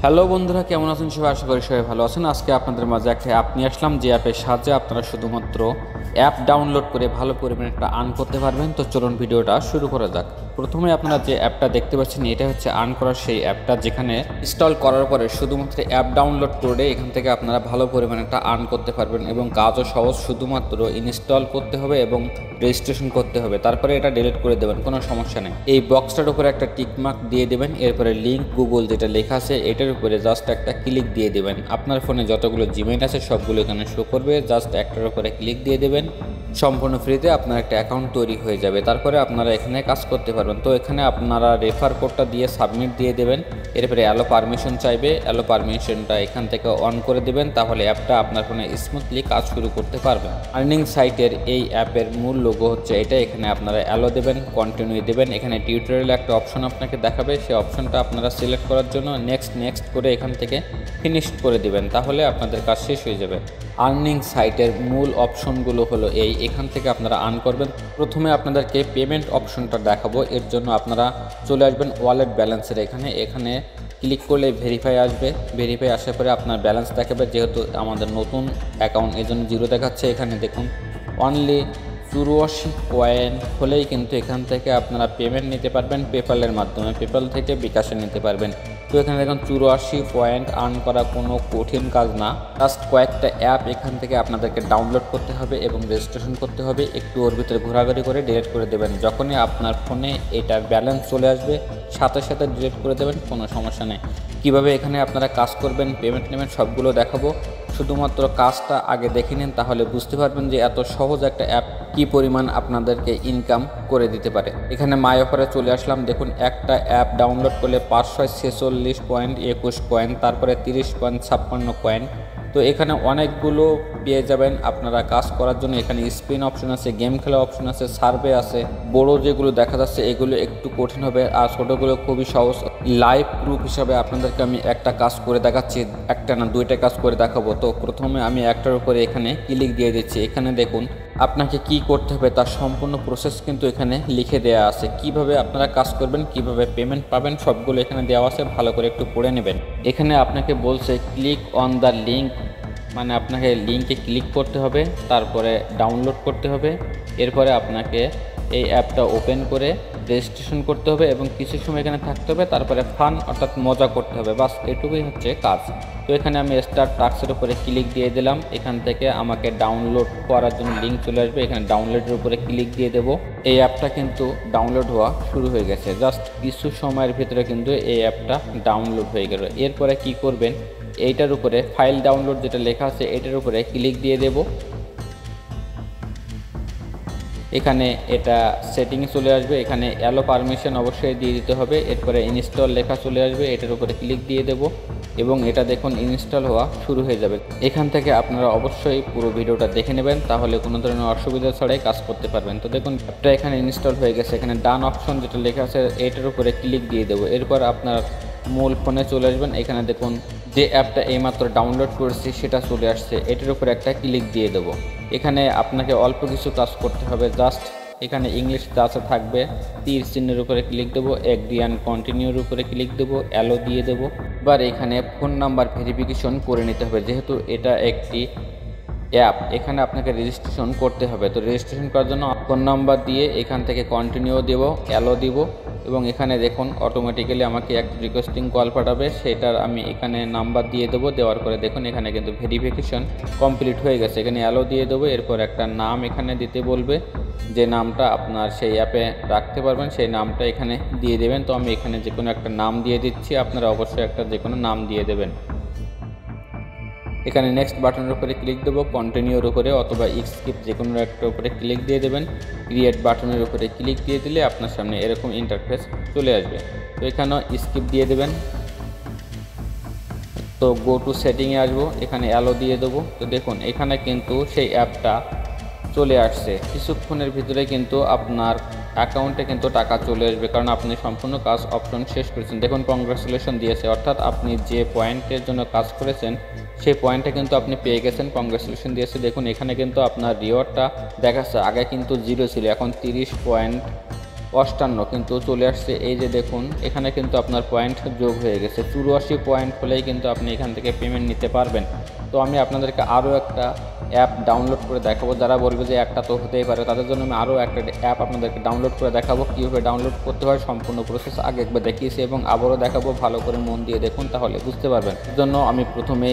Hello বন্ধুরা, কেমন আছেন সবাই? আশা করি সবাই ভালো আছেন। আজকে আপনাদের মাঝে একটা অ্যাপ নিয়ে আসলাম, যে অ্যাপের সাহায্যে আপনারা শুধুমাত্র অ্যাপ ডাউনলোড করে ভালো পরিমাণে একটা আর্ন করতে পারবেন। তো চলুন ভিডিওটা শুরু করা যাক। প্রথমে আপনারা যে অ্যাপটা দেখতে পাচ্ছেন, এটা হচ্ছে আর্ন করার সেই অ্যাপটা, যেখানে ইনস্টল করার পরে শুধুমাত্র অ্যাপ ডাউনলোড করে এখান থেকে আপনারা ভালো পরিমাণে একটা আর্ন করতে পারবেন এবং কাজও সহজ। শুধুমাত্র ইনস্টল করতে হবে এবং রেজিস্ট্রেশন করতে হবে, তারপরে এটা ডিলিট করে দেবেন, কোনো সমস্যা নেই। এই বক্সটার উপরে একটা টিকমার্ক দিয়ে দেবেন, এরপরে লিঙ্ক গুগল যেটা লেখা আছে এটার উপরে জাস্ট একটা ক্লিক দিয়ে দেবেন। আপনার ফোনে যতগুলো জিমেইল আছে সবগুলো এখানে শো করবে, জাস্ট একটার উপরে ক্লিক দিয়ে দেবেন। সম্পূর্ণ ফ্রিতে আপনার একটা অ্যাকাউন্ট তৈরি হয়ে যাবে। তারপরে আপনারা এখানে কাজ করতে পারবেন। তো এখানে আপনারা রেফার কোডটা দিয়ে সাবমিট দিয়ে দেবেন, এরপরে অ্যালো পারমিশন চাইবে, অ্যালো পারমিশনটা এখান থেকে অন করে দেবেন, তাহলে অ্যাপটা আপনার ফোনে স্মুথলি কাজ শুরু করতে পারবেন। আর্নিং সাইটের এই অ্যাপের মূল লোগো হচ্ছে এটা। এখানে আপনারা অ্যালো দেবেন, কন্টিনিউ দেবেন। এখানে টিউটোরিয়াল একটা অপশন আপনাকে দেখাবে, সেই অপশনটা আপনারা সিলেক্ট করার জন্য নেক্সট করে এখান থেকে ফিনিশ করে দিবেন, তাহলে আপনাদের কাজ শেষ হয়ে যাবে। আর্নিং সাইটের মূল অপশনগুলো হলো এখান থেকে আপনারা আর্ন করবেন। প্রথমে আপনাদেরকে পেমেন্ট অপশনটা দেখাবো। এর জন্য আপনারা চলে আসবেন ওয়ালেট ব্যালেন্সের এখানে ক্লিক করলে ভেরিফাই আসবে। ভেরিফাই আসার পরে আপনার ব্যালেন্স দেখাবে, যেহেতু আমাদের নতুন অ্যাকাউন্ট এজন্য জিরো দেখাচ্ছে। এখানে দেখুন অনলি 84 কয়েন হলেই কিন্তু এখান থেকে আপনারা পেমেন্ট নিতে পারবেন পেপ্যালের মাধ্যমে, পেপ্যাল থেকে বিকাশে নিতে পারবেন। তো এখানে দেখুন 84 পয়েন্ট আর্ন করা কোনো কঠিন কাজ না। জাস্ট কয়েকটা অ্যাপ এখান থেকে আপনাদেরকে ডাউনলোড করতে হবে এবং রেজিস্ট্রেশন করতে হবে। একটু ওর ভিতরে ঘোরাঘুরি করে ডিলিট করে দেবেন। যখনই আপনার ফোনে এটার ব্যালেন্স চলে আসবে সাথে সাথে ডিলিট করে দেবেন, কোনো সমস্যা নেই। কিভাবে এখানে আপনারা কাজ করবেন, পেমেন্ট নেবেন, সবগুলো দেখাবো। শুধুমাত্র কাজটা আগে দেখে নিন, তাহলে বুঝতে পারবেন যে এত সহজ একটা অ্যাপ কি পরিমাণ আপনাদেরকে ইনকাম করে দিতে পারে। এখানে মাই অফারে চলে আসলাম। দেখুন একটা অ্যাপ ডাউনলোড করলে 546.21 কয়েন, তারপরে 30.56 কয়েন। তো এখানে অনেকগুলো পেয়ে যাবেন আপনারা কাজ করার জন্য। এখানে স্পিন অপশন আছে, গেম খেলা অপশন আছে, সার্ভে আছে। বড় যেগুলো দেখা যাচ্ছে এগুলো একটু কঠিন হবে, আর ছোটোগুলো খুবই সহজ। লাইভ প্রুফ হিসাবে আপনাদেরকে আমি একটা কাজ করে দেখাচ্ছি, একটা না দুইটা কাজ করে দেখাবো। তো প্রথমে আমি একটার উপরে এখানে ক্লিক দিয়ে দিচ্ছি। এখানে দেখুন আপনাকে কি করতে হবে তার সম্পূর্ণ প্রসেস কিন্তু এখানে লিখে দেওয়া আছে। কিভাবে আপনারা কাজ করবেন, কিভাবে পেমেন্ট পাবেন, সবগুলো এখানে দেওয়া আছে, ভালো করে একটু পড়ে নেবেন। এখানে আপনাকে বলছে ক্লিক অন দ্য লিঙ্ক, মানে আপনাকে লিঙ্কে ক্লিক করতে হবে, তারপরে ডাউনলোড করতে হবে, এরপরে আপনাকে এই অ্যাপটা ওপেন করে রেজিস্ট্রেশন করতে হবে এবং কিছু সময় এখানে থাকতে হবে, তারপরে ফান অর্থাৎ মজা করতে হবে। বাস এটুকুই হচ্ছে কাজ। তো এখানে আমি স্টার্ট টাস্কের উপরে ক্লিক দিয়ে দিলাম। এখান থেকে আমাকে ডাউনলোড করার জন্য লিঙ্ক চলে আসবে, এখানে ডাউনলোডের উপরে ক্লিক দিয়ে দেবো। এই অ্যাপটা কিন্তু ডাউনলোড হওয়া শুরু হয়ে গেছে। জাস্ট কিছু সময়ের ভিতরে কিন্তু এই অ্যাপটা ডাউনলোড হয়ে গেল। এরপরে কি করবেন, এইটার উপরে ফাইল ডাউনলোড যেটা লেখা আছে এটার উপরে ক্লিক দিয়ে দেব। এখানে এটা সেটিংয়ে চলে আসবে, এখানে অ্যালো পারমিশন অবশ্যই দিয়ে দিতে হবে। এরপরে ইনস্টল লেখা চলে আসবে, এটার উপরে ক্লিক দিয়ে দেব এবং এটা দেখুন ইনস্টল হওয়া শুরু হয়ে যাবে। এখান থেকে আপনারা অবশ্যই পুরো ভিডিওটা দেখে নেবেন, তাহলে কোনো ধরনের অসুবিধা ছাড়াই কাজ করতে পারবেন। তো দেখুন অ্যাপটা এখানে ইনস্টল হয়ে গেছে। এখানে ডান অপশন যেটা লেখা আছে এটার উপরে ক্লিক দিয়ে দেবো। এরপর আপনার মূল ফোনে চলে আসবেন। এখানে দেখুন যে অ্যাপটা এইমাত্র ডাউনলোড করেছি সেটা চলে আসছে, এটার উপরে একটা ক্লিক দিয়ে দেবো। এখানে আপনাকে অল্প কিছু কাজ করতে হবে। জাস্ট এখানে ইংলিশ টাচে থাকবে, তীর চিহ্নের উপরে ক্লিক দেবো, এগ্রি অ্যান্ড কন্টিনিউর উপরে ক্লিক দেবো, অ্যালো দিয়ে দেবো। এবার এখানে ফোন নাম্বার ভেরিফিকেশন করে নিতে হবে, যেহেতু এটা একটি অ্যাপ, এখানে আপনাকে রেজিস্ট্রেশন করতে হবে। তো রেজিস্ট্রেশন করার জন্য ফোন নাম্বার দিয়ে এখান থেকে কন্টিনিউ দেব, অ্যালো দিব এবং এখানে দেখুন অটোমেটিক্যালি আমাকে একটা রিকোয়েস্টিং কল পাঠাবে, সেটার আমি এখানে নাম্বার দিয়ে দেবো। দেওয়ার পরে দেখুন এখানে কিন্তু ভেরিফিকেশন কমপ্লিট হয়ে গেছে। এখানে অ্যালো দিয়ে দেবো, এরপর একটা নাম এখানে দিতে বলবে, যে নামটা আপনার সেই অ্যাপে রাখতে পারবেন সেই নামটা এখানে দিয়ে দেবেন। তো আমি এখানে যে কোনো একটা নাম দিয়ে দিচ্ছি, আপনারা অবশ্যই একটা যে কোনো নাম দিয়ে দেবেন। এখানে নেক্সট বাটনের উপরে ক্লিক দেবো, কন্টিনিউর উপরে অথবা স্কিপ যে কোনো একটা উপরে ক্লিক দিয়ে দেবেন। ক্রিয়েট বাটনের উপরে ক্লিক দিয়ে দিলে আপনার সামনে এরকম ইন্টারফেস চলে আসবে। তো এখানেও স্কিপ দিয়ে দেবেন। তো গো টু সেটিংয়ে আসবো, এখানে অ্যালো দিয়ে দেবো। তো দেখুন এখানে কিন্তু সেই অ্যাপটা চলে আসছে। কিছুক্ষণের ভিতরে কিন্তু আপনার অ্যাকাউন্টে কিন্তু টাকা চলে আসবে, কারণ আপনি সম্পূর্ণ কাজ অপশন শেষ করেছেন। দেখুন কংগ্রাচুলেশন দিয়েছে, অর্থাৎ আপনি যে পয়েন্টের জন্য কাজ করেছেন সেই পয়েন্টটা কিন্তু আপনি পেয়ে গেছেন, কংগ্রাচুলেশন দিয়েছে। দেখুন এখানে কিন্তু আপনার রিওয়ার্ডটা দেখাচ্ছে, আগে কিন্তু 0 ছিল, এখন 30 পয়েন্ট 58, কিন্তু চলে আসছে এই যে দেখুন এখানে কিন্তু আপনার পয়েন্ট যোগ হয়ে গেছে। 84 পয়েন্ট হলেই কিন্তু আপনি এখান থেকে পেমেন্ট নিতে পারবেন। তো আমি আপনাদেরকে আরও একটা অ্যাপ ডাউনলোড করে দেখাবো। যারা বলবে যে একটা তো হতেই পারে, তাদের জন্য আমি আরও একটা অ্যাপ আপনাদেরকে ডাউনলোড করে দেখাবো। কীভাবে ডাউনলোড করতে হয় সম্পূর্ণ প্রসেস আগে একবার দেখিয়েছি এবং আবারও দেখাবো, ভালো করে মন দিয়ে দেখুন তাহলে বুঝতে পারবেন। এর জন্য আমি প্রথমে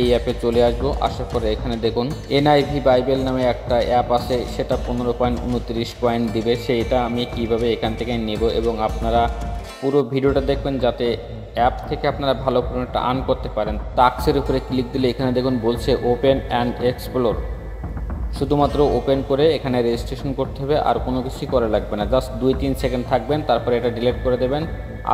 এই অ্যাপে চলে আসবো। আসার পরে এখানে দেখুন NIV বাইবেল নামে একটা অ্যাপ আছে, সেটা 15.29 পয়েন্ট দিবে। সেইটা আমি কিভাবে এখান থেকে নেব এবং আপনারা পুরো ভিডিওটা দেখবেন যাতে অ্যাপ থেকে আপনারা ভালো পরিমাণটা আর্ন করতে পারেন। টাস্কের উপরে ক্লিক দিলে এখানে দেখুন বলছে ওপেন অ্যান্ড এক্সপ্লোর। শুধুমাত্র ওপেন করে এখানে রেজিস্ট্রেশন করতে হবে, আর কোনো কিছুই করা লাগবে না। জাস্ট 2-3 সেকেন্ড থাকবেন, তারপরে এটা ডিলিট করে দেবেন।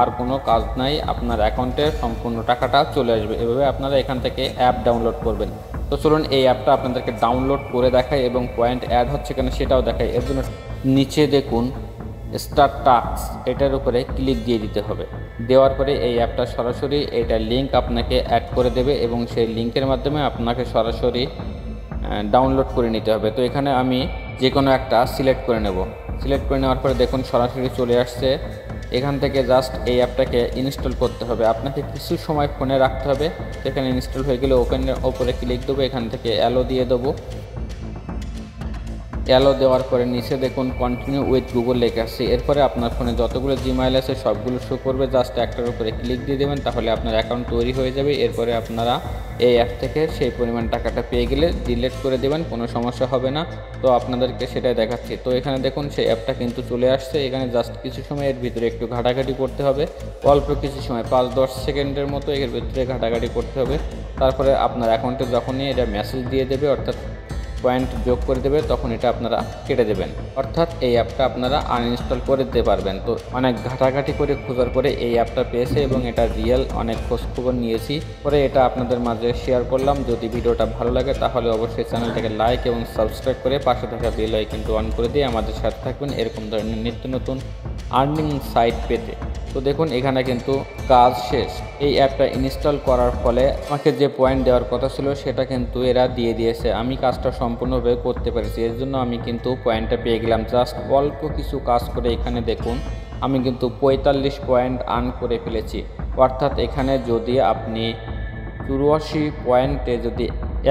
আর কোনো কাজ নাই, আপনার অ্যাকাউন্টে সম্পূর্ণ টাকাটা চলে আসবে। এভাবে আপনারা এখান থেকে অ্যাপ ডাউনলোড করবেন। তো চলুন এই অ্যাপটা আপনাদেরকে ডাউনলোড করে দেখাই এবং পয়েন্ট অ্যাড হচ্ছে কেন সেটাও দেখাই। এর জন্য নিচে দেখুন স্টার্ট টাস্ক, এটার উপরে ক্লিক দিয়ে দিতে হবে। দেওয়ার পরে এই অ্যাপটা সরাসরি এটা লিঙ্ক আপনাকে অ্যাড করে দেবে এবং সেই লিঙ্কের মাধ্যমে আপনাকে সরাসরি ডাউনলোড করে নিতে হবে। তো এখানে আমি যে কোনো একটা সিলেক্ট করে নেব। সিলেক্ট করে নেওয়ার পরে দেখুন সরাসরি চলে আসছে। এখান থেকে জাস্ট এই অ্যাপটাকে ইনস্টল করতে হবে। আপনাকে কিছু সময় ফোনে রাখতে হবে। এখানে ইনস্টল হয়ে গেলে ওপেনের ওপরে ক্লিক দেবো, এখান থেকে অ্যালো দিয়ে দেবো। অ্যালো দেওয়ার পরে নিচে দেখুন কন্টিনিউ উইথ গুগল লেখা আছে। এরপরে আপনার ফোনে যতগুলো জিমেইল আছে সবগুলো শো করবে। জাস্ট একটার উপরে ক্লিক দিয়ে দেবেন, তাহলে আপনার অ্যাকাউন্ট তৈরি হয়ে যাবে। এরপরে আপনারা এই অ্যাপ থেকে সেই পরিমাণ টাকাটা পেয়ে গেলে ডিলিট করে দেবেন, কোনো সমস্যা হবে না। তো আপনাদেরকে সেটাই দেখাচ্ছি। তো এখানে দেখুন সেই অ্যাপটা কিন্তু চলে আসছে। এখানে জাস্ট কিছু সময়ের ভিতরে একটু ঘাটাঘাটি করতে হবে, অল্প কিছু সময় 5-10 সেকেন্ডের মতো এর ভিতরে ঘাটাঘাটি করতে হবে। তারপরে আপনার অ্যাকাউন্টে যখনই এটা মেসেজ দিয়ে দেবে, অর্থাৎ পয়েন্ট যোগ করে দেবে, তখন এটা আপনারা কেটে দেবেন। অর্থাৎ এই অ্যাপটা আপনারা আনইনস্টল করে দিতে পারবেন। তো অনেক ঘাটাঘাটি করে খোঁজার পরে এই অ্যাপটা পেয়েছে এবং এটা রিয়েল, অনেক খোঁজখবর নিয়েছি পরে এটা আপনাদের মাঝে শেয়ার করলাম। যদি ভিডিওটা ভালো লাগে তাহলে অবশ্যই চ্যানেলটাকে লাইক এবং সাবস্ক্রাইব করে পাশে থাকা বেল আইকনটি অন করে দিয়ে আমাদের সাথে থাকবেন এরকম ধরনের নিত্য নতুন আর্নিং সাইট পেতে। তো দেখুন এখানে কিন্তু কাজ শেষ। এই অ্যাপটা ইনস্টল করার ফলে আমাকে যে পয়েন্ট দেওয়ার কথা ছিল সেটা কিন্তু এরা দিয়ে দিয়েছে। আমি কাজটা সম্পূর্ণভাবে করতে পেরেছি, এর জন্য আমি কিন্তু পয়েন্টটা পেয়ে গেলাম। জাস্ট অল্প কিছু কাজ করে এখানে দেখুন আমি কিন্তু 45 পয়েন্ট আর্ন করে ফেলেছি। অর্থাৎ এখানে যদি আপনি 84 পয়েন্টে যদি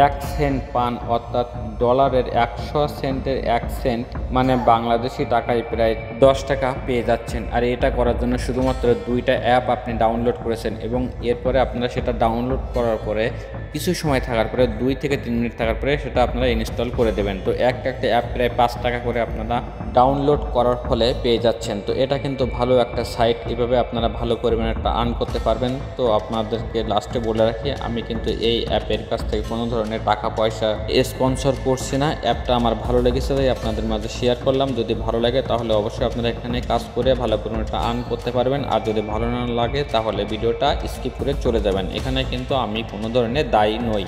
1 সেন্ট পান, অর্থাৎ ডলারের 100 সেন্টের 1 সেন্ট মানে বাংলাদেশি টাকায় প্রায় 10 টাকা পেয়ে যাচ্ছেন। আর এটা করার জন্য শুধুমাত্র 2টা অ্যাপ আপনি ডাউনলোড করেছেন এবং এরপরে আপনারা সেটা ডাউনলোড করার পরে কিছু সময় থাকার পরে 2 থেকে 3 মিনিট থাকার পরে সেটা আপনারা ইনস্টল করে দেবেন। তো একটা অ্যাপ প্রায় 5 টাকা করে আপনারা ডাউনলোড করার ফলে পেয়ে যাচ্ছেন। তো এটা কিন্তু ভালো একটা সাইট, এভাবে আপনারা ভালো পরিমাণে একটা আর্ন করতে পারবেন। তো আপনাদেরকে লাস্টে বলে রাখি, আমি কিন্তু এই অ্যাপের কাছ থেকে কোনো ধরনের টাকা পয়সা স্পন্সর করছি না। অ্যাপটা আমার ভালো লেগেছে তাই আপনাদের মাঝে শেয়ার করলাম। যদি ভালো লাগে তাহলে অবশ্যই আপনারা এখানে কাজ করে ভালো পরিমাণে একটা আর্ন করতে পারবেন। আর যদি ভালো না লাগে তাহলে ভিডিওটা স্কিপ করে চলে যাবেন। এখানে কিন্তু আমি কোনো ধরনের দায়ী নই।